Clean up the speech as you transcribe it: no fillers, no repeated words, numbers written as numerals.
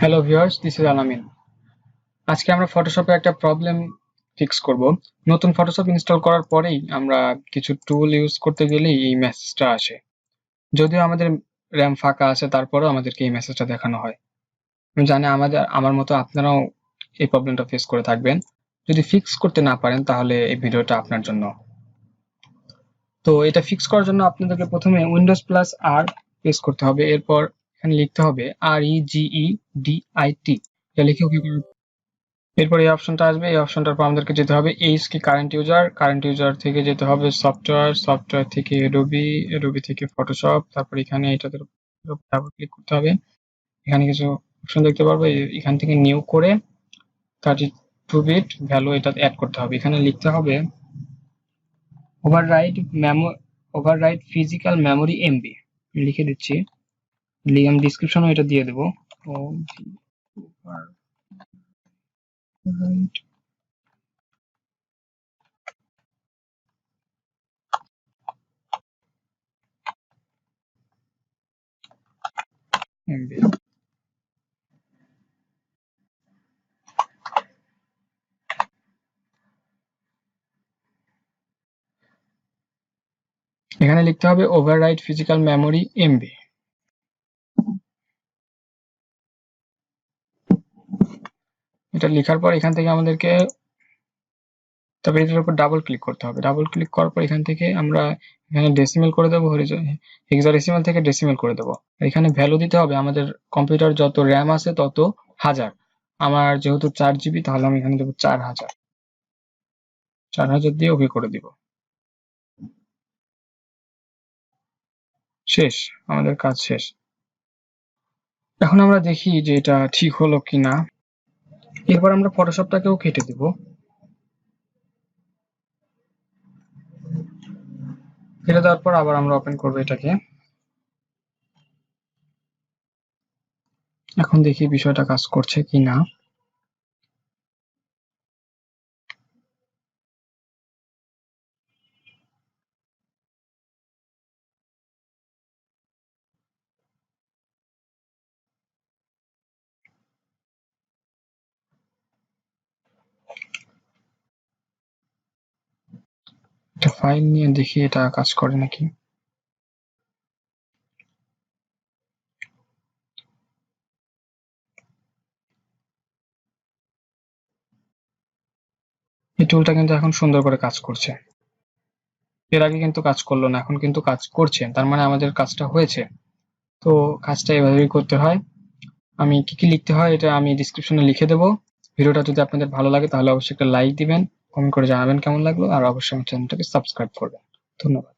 Hello viewers, this is আলামিন। আজকে আমরা ফটোশপে একটা প্রবলেম ফিক্স করব। নতুন ফটোশপ ইনস্টল করার পরেই আমরা কিছু টুল ইউজ করতে গেলেই এই মেসেজটা আসে। যদিও আমাদের র্যাম ফাঁকা আছে, তারপরেও আমাদেরকে এই মেসেজটা দেখানো হয়। আমি জানি আমার মতো আপনারাও এই প্রবলেমটা ফেস করে থাকবেন। যদি ফিক্স করতে না পারেন তাহলে এই ভিডিওটা আপনার জন্য। তো এটা ফিক্স করার জন্য আপনাদেরকে প্রথমে win+r প্রেস করতে হবে। এরপর এখানে লিখতে হবে regedit। এটা লিখে ওকে করুন। এরপর এই অপশনটা আসবে। এই অপশনটার পর আমাদেরকে যেতে হবে এইচ কি কারেন্ট ইউজার থেকে যেতে হবে সফটওয়্যার থেকে এডোবি থেকে ফটোশপ। তারপর এখানে এটাতে ডাবল ক্লিক করতে হবে। এখানে কিছু অপশন দেখতে পারবো। এখান থেকে নিউ করে 32 বিট ভ্যালু এটা অ্যাড করতে হবে। এখানে লিখতে হবে ওভাররাইড ফিজিক্যাল মেমোরি এমবি লিখে দিচ্ছি। আমি ডিসক্রিপশনও এটা দিয়ে দেবো। এমবি এখানে লিখতে হবে ওভাররাইড ফিজিক্যাল মেমোরি এমবি। এটা লেখার পর এখান থেকে আমাদেরকে তারপর এটার উপর ডাবল ক্লিক করতে হবে। ডাবল ক্লিক করার পর এখান থেকে আমরা এখানে ডেসিমেল করে দেবো, হেক্সাডেসিমাল থেকে ডেসিমেল করে দেবো। এখানে ভ্যালু দিতে হবে আমাদের কম্পিউটার যত র্যাম আছে তত হাজার। আমার যেহেতু 4 GB, তাহলে আমি এখানে দেবো 4000। 4000 দিয়ে ওকে করে দিব। শেষ, আমাদের কাজ শেষ। এখন আমরা দেখি যে এটা ঠিক হলো কিনা। এরপর আমরা ফটোশপটাকেও কেটে দিব। কেটে দেওয়ার পর আবার আমরা ওপেন করবো এটাকে। এখন দেখি বিষয়টা কাজ করছে কিনা। একটা ফাইল নিয়ে দেখি এটা কাজ করে নাকি। এই টুলটা কিন্তু এখন সুন্দর করে কাজ করছে। এর আগে কিন্তু কাজ করলো না, এখন কিন্তু কাজ করছে। তার মানে আমাদের কাজটা হয়েছে। তো কাজটা এভাবেই করতে হয়। আমি কি কি লিখতে হয় এটা আমি ডিসক্রিপশনে লিখে দেবো। ভিডিওটা যদি আপনাদের ভালো লাগে তাহলে অবশ্যই একটা লাইক দিবেন, কমেন্ট করে জানাবেন কেমন লাগলো, আর অবশ্যই আমার চ্যানেলটাকে সাবস্ক্রাইব করবেন। ধন্যবাদ।